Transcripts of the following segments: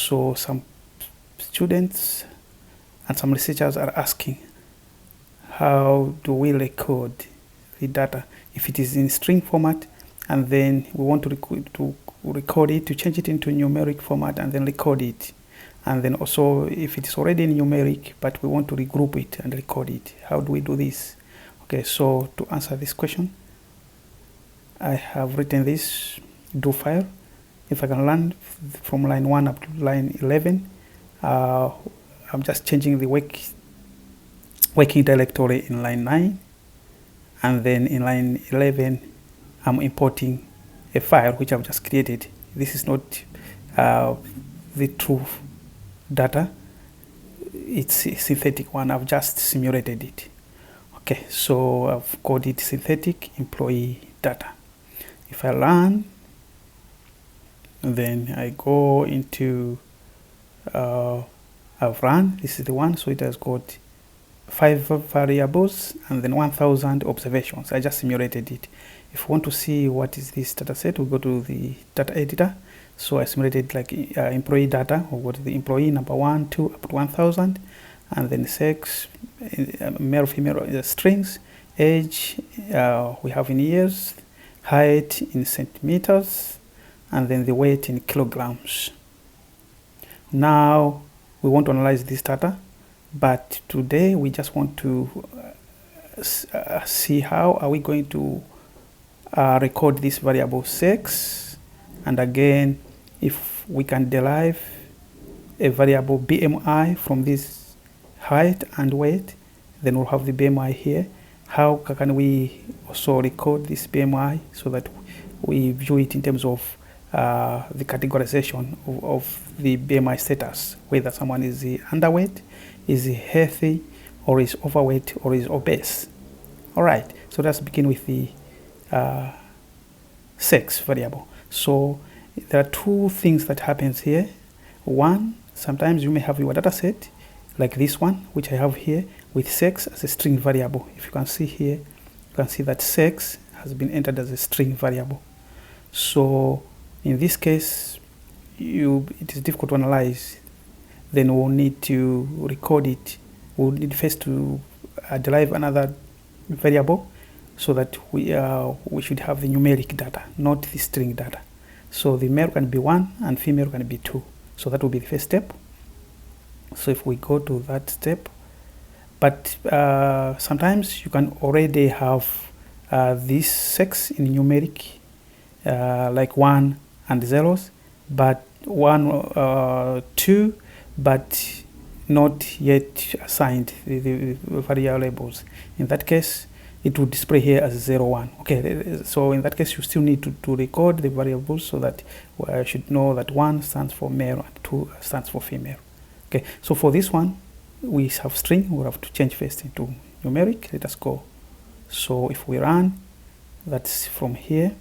So some students and some researchers are asking, how do we record the data if it is in string format, and then we want to record it, to change it into numeric format and then record it, and then also if it is already in numeric but we want to regroup it and record it, how do we do this? Okay, so to answer this question, I have written this do file. If I can learn from line 1 up to line 11, I'm just changing the working directory in line 9, and then in line 11 I'm importing a file which I've just created. This is not the true data, it's a synthetic one. I've just simulated it. Okay, so I've called it synthetic employee data. If I run, then I go into I've run, this is the one, so it has got 5 variables and then 1000 observations. I just simulated it. If we want to see what is this data set, we go to the data editor. So I simulated like employee data. We'll go to the employee number 1, 2 up to 1000, and then sex, male, female, strings, age, we have in years, height in centimeters, and then the weight in kilograms. Now we want to analyze this data, but today we just want to see how are we going to record this variable sex, and again if we can derive a variable BMI from this height and weight, then we'll have the BMI here. How can we also record this BMI so that we view it in terms of the categorization of the BMI status, whether someone is underweight, is healthy, or is overweight, or is obese. All right, so let's begin with the sex variable. So there are two things that happens here. One, sometimes you may have your data set like this one, which I have here, with sex as a string variable. If you can see here, you can see that sex has been entered as a string variable. So in this case, it is difficult to analyze. Then we'll need to record it. We'll need first to derive another variable so that we should have the numeric data, not the string data. So the male can be 1 and female can be 2. So that will be the first step. So if we go to that step, but sometimes you can already have this sex in numeric, like 1 and zeros, but 1, 2, but not yet assigned the variables. In that case, it will display here as 0, 1. Okay, so in that case, you still need to record the variables so that I should know that 1 stands for male and 2 stands for female. Okay, so for this one, we have string. We'll have to change first into numeric. Let us go. So if we run, that's from here.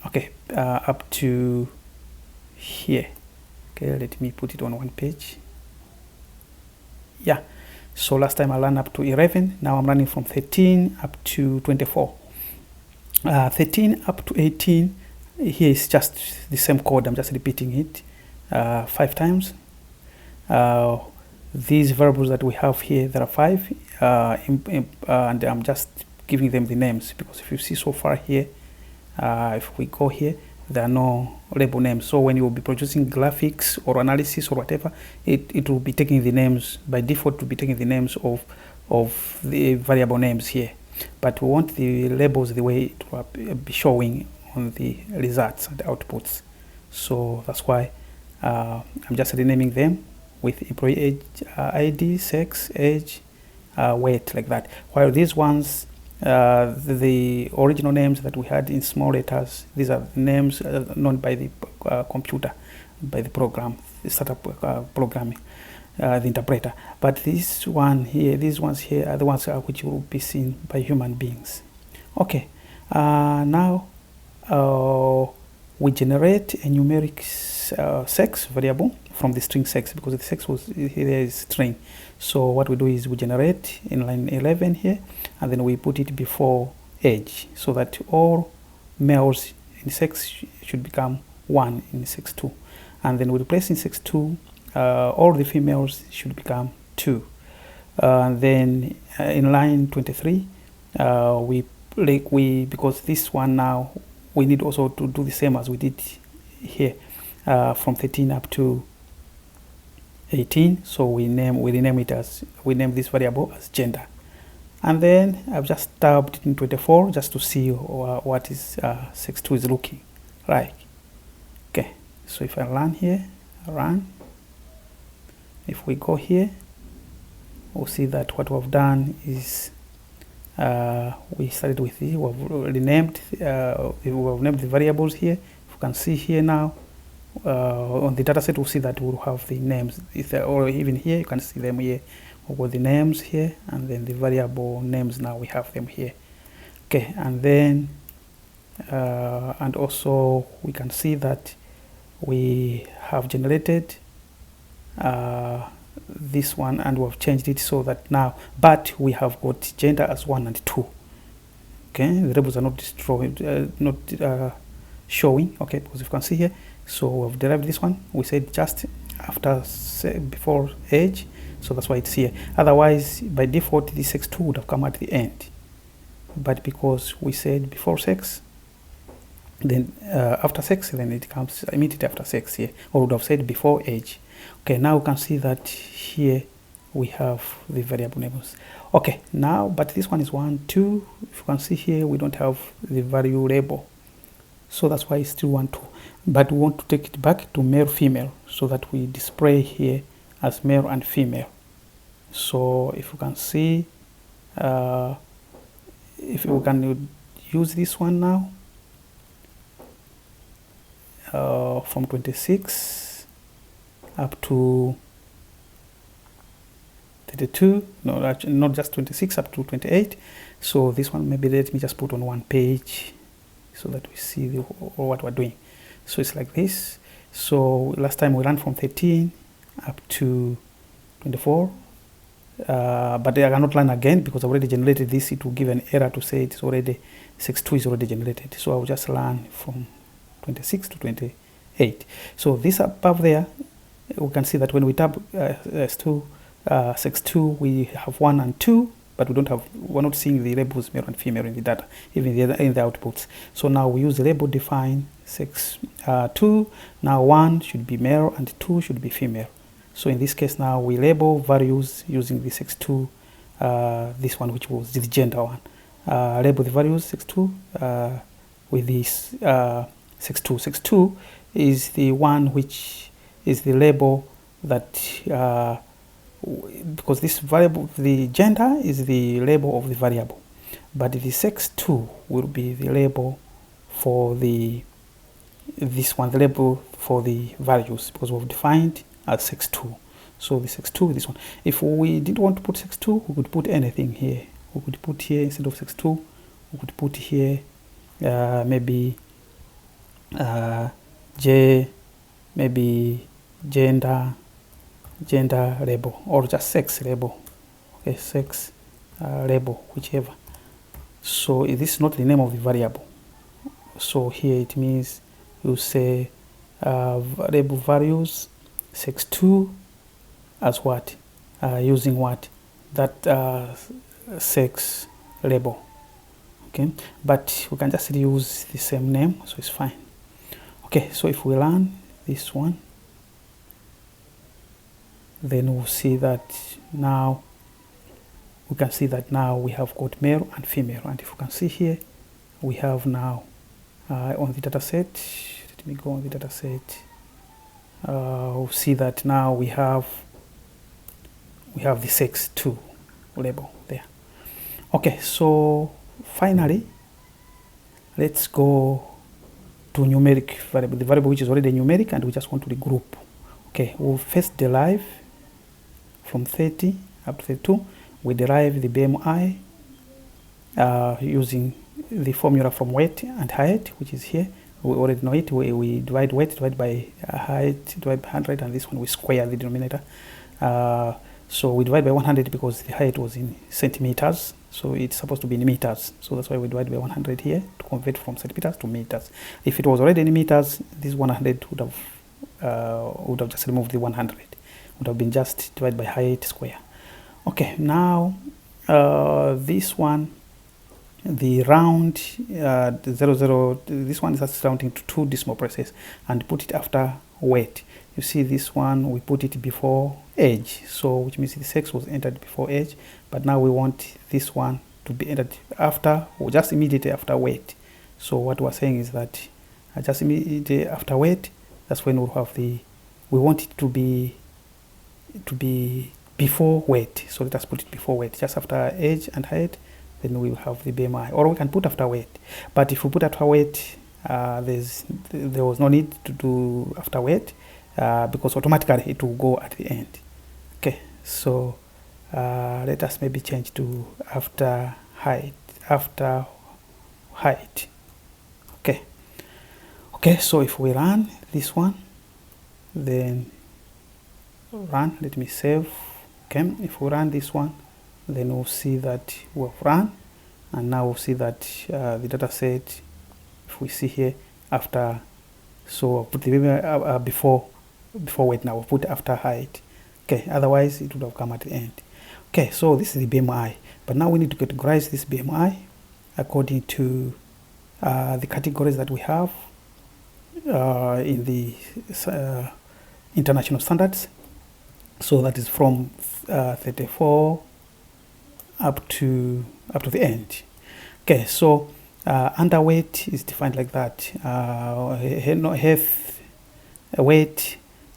Okay, up to here. Okay, let me put it on one page. Yeah, so last time I ran up to 11. Now I'm running from 13 up to 24. 13 up to 18, here is just the same code. I'm just repeating it 5 times. These variables that we have here, there are 5, and I'm just giving them the names, because if you see so far here, if we go here, there are no label names. So when you will be producing graphics or analysis or whatever, it will be taking the names by default, to be taking the names of the variable names here. But we want the labels the way it will be showing on the results and the outputs. So that's why I'm just renaming them with employee age, ID, sex, age, weight, like that. While these ones, the original names that we had in small letters, these are names known by the computer, by the program, the Stata programming, the interpreter. But this one here, these ones here are the ones which will be seen by human beings. Okay, now we generate a numeric sex variable from the string sex, because the sex was here is string. So what we do is we generate in line 11 here, and then we put it before age, so that all males in sex should become 1 in sex2, and then we replace in sex2 all the females should become 2. And then in line 23 because this one now we need also to do the same as we did here from 13 up to 18. So we rename this variable as gender. And then I've just tabbed in 24 just to see what is sex2 is looking like. Okay, so if I run here, if we go here, we'll see that what we've done is we started with the, we've named the variables here. If you can see here now, on the dataset, we'll see that we'll have the names. Or even here, you can see them here. We've got the names here, and then the variable names now we have them here. Okay, and then and also we can see that we have generated this one, and we've changed it so that now, but we have got gender as 1 and 2. Okay, the labels are not showing. Okay, because you can see here, so we've derived this one. We said just after before age, so that's why it's here. Otherwise, by default, the sex2 would have come at the end, but because we said before sex, then after sex, then it comes immediately after sex here, or would have said before age. Okay, now we can see that here we have the variable names. Okay, now, but this one is 1, 2. If you can see here, we don't have the value label, so that's why it's still 1, 2. But we want to take it back to male, female, so that we display here as male and female. So if you can see, if we can use this one now, from 26 up to 32, no, actually not just 26, up to 28. So this one, maybe let me just put on one page so that we see what we're doing. So it's like this. So last time we ran from 13 up to 24, but I cannot run again because I already generated this. It will give an error to say it's already sex2 is already generated. So I'll just run from 26 to 28. So this above there, we can see that when we tab sex2, we have 1 and 2, but we're not seeing the labels male and female in the data, even in the outputs. So now we use the label define sex2. Now 1 should be male and 2 should be female. So in this case now we label values using the sex2, this one which was the gender one. Label the values sex2 with this sex2. Sex2 is the one which is the label that because this variable, the gender is the label of the variable, but the sex2 will be the label for this one, the label for the values, because we've defined as sex2. So the sex2 is this one. If we didn't want to put sex2, we could put anything here. We could put here, instead of sex2, we could put here maybe maybe gender label, or just sex label. Okay, sex label, whichever. So this is not the name of the variable. So here it means you say label values sex2 as what, using what, that sex label. Okay, but we can just use the same name, so it's fine. Okay, so if we run this one, then we'll see that now, we can see that now we have got male and female. And if you can see here, we have now on the data set, let me go on the data set, we'll see that now we have the sex2 label there. Okay, so finally, let's go to numeric variable, the variable which is already numeric, and we just want to regroup. Okay, we'll first derive from 30 up to 32. We derive the BMI using the formula from weight and height, which is here. We already know it. We divide weight, divide by height, divide by 100, and this one we square the denominator. So we divide by 100 because the height was in centimeters, so it's supposed to be in meters. So that's why we divide by 100 here to convert from centimeters to meters. If it was already in meters, this 100 would have just removed the 100. Would have been just divided by height square. Okay, now this one, the round the 00, this one is just rounding to 2 decimal places and put it after weight. You see this one, we put it before age, so which means the sex was entered before age, but now we want this one to be entered after, or just immediately after weight. So what we're saying is that just immediately after weight, that's when we'll have we want it to be before weight. So let us put it before weight, just after age and height, then we will have the BMI, or we can put after weight. But if we put after weight, there was no need to do after weight, because automatically it will go at the end. Okay, so let us maybe change to after height. Okay, so if we run this one, then run, let me save. Okay, if we run this one, then we'll see that we've run, and now we'll see that the data set, if we see here, after, so I'll put the before weight, now we'll put after height. Okay, otherwise it would have come at the end. Okay, so this is the BMI, but now we need to categorize this BMI according to the categories that we have in the international standards. So that is from 34 up to the end. Okay, so underweight is defined like that.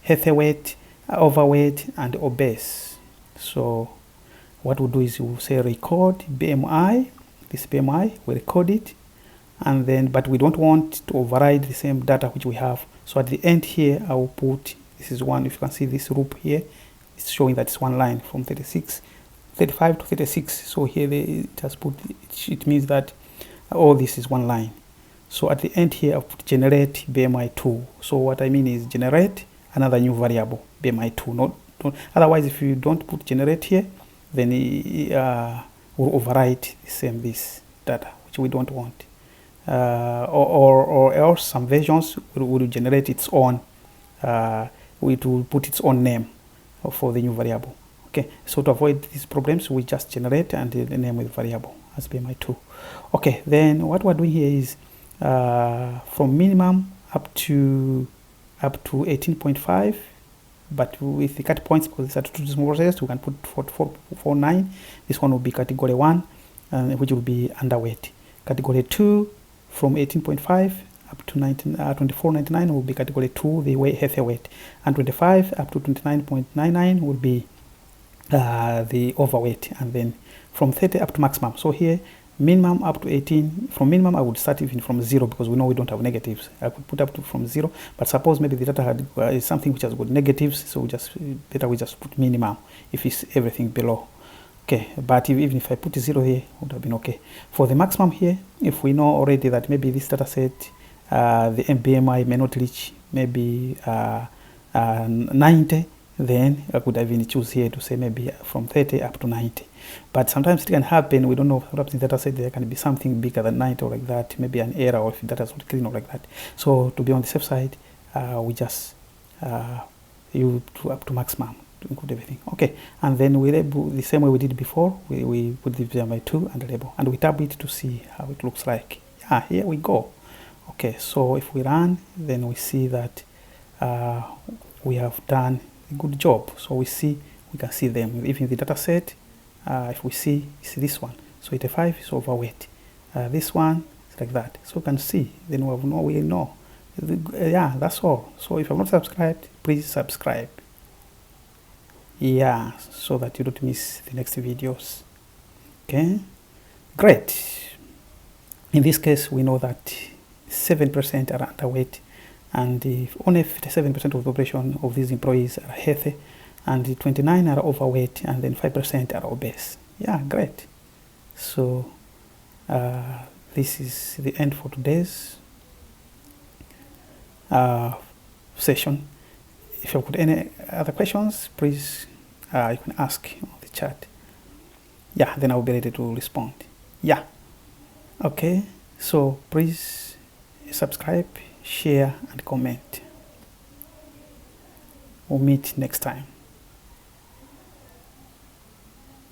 Healthy weight, overweight, and obese. So what we'll do is we'll say record BMI. This BMI, we record it, and then, but we don't want to override the same data which we have. So at the end here, I will put, this is one, if you can see this loop here, it's showing that it's one line from 35 to 36. So here they just put, it means that all this is one line. So at the end here, I'll put generate BMI2. So what I mean is generate another new variable, BMI2. Otherwise, if you don't put generate here, then it will overwrite this data, which we don't want. Or else some versions will generate its own, it will put its own name for the new variable. Okay, so to avoid these problems, we just generate and the name with variable as BMI2. Okay, then what we're doing here is from minimum up to 18.5, but with the cut points, because these are 2 decimal places, we can put 449. This one will be category 1, which will be underweight. Category 2 from 18.5 up to 24.99 will be category 2, the healthy weight, and 25 up to 29.99 will be the overweight, and then from 30 up to maximum. So here minimum up to 18. From minimum I would start even from 0, because we know we don't have negatives. I could put up to from 0, but suppose maybe the data had is something which has got negatives, so we just put minimum if it's everything below. Okay, but even if I put 0 here, it would have been okay. For the maximum here, if we know already that maybe this data set, the BMI may not reach maybe 90, then I could even choose here to say maybe from 30 up to 90. But sometimes it can happen, we don't know, perhaps in the data set there can be something bigger than 90 or like that, maybe an error, or if the data is not clean or like that. So to be on the safe side, we just you up to maximum to include everything. Okay, and then we label the same way we did before. We put the BMI2 and the label, and we tab it to see how it looks like. Yeah, here we go. Okay, so if we run, then we see that we have done a good job. So we can see them even the data set. If we see this one, so 85 is overweight. This one is like that. So you can see. Then we know. Yeah, that's all. So if you're not subscribed, please subscribe. Yeah, so that you don't miss the next videos. Okay, great. In this case, we know that 7% are underweight, and only 57% of the population of these employees are healthy, and 29 are overweight, and then 5% are obese. Yeah, great. So this is the end for today's session. If you've got any other questions, please you can ask on the chat. Yeah, then I'll be ready to respond. Yeah. Okay, so please subscribe, share, and comment. We'll meet next time.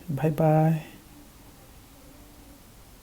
Bye bye.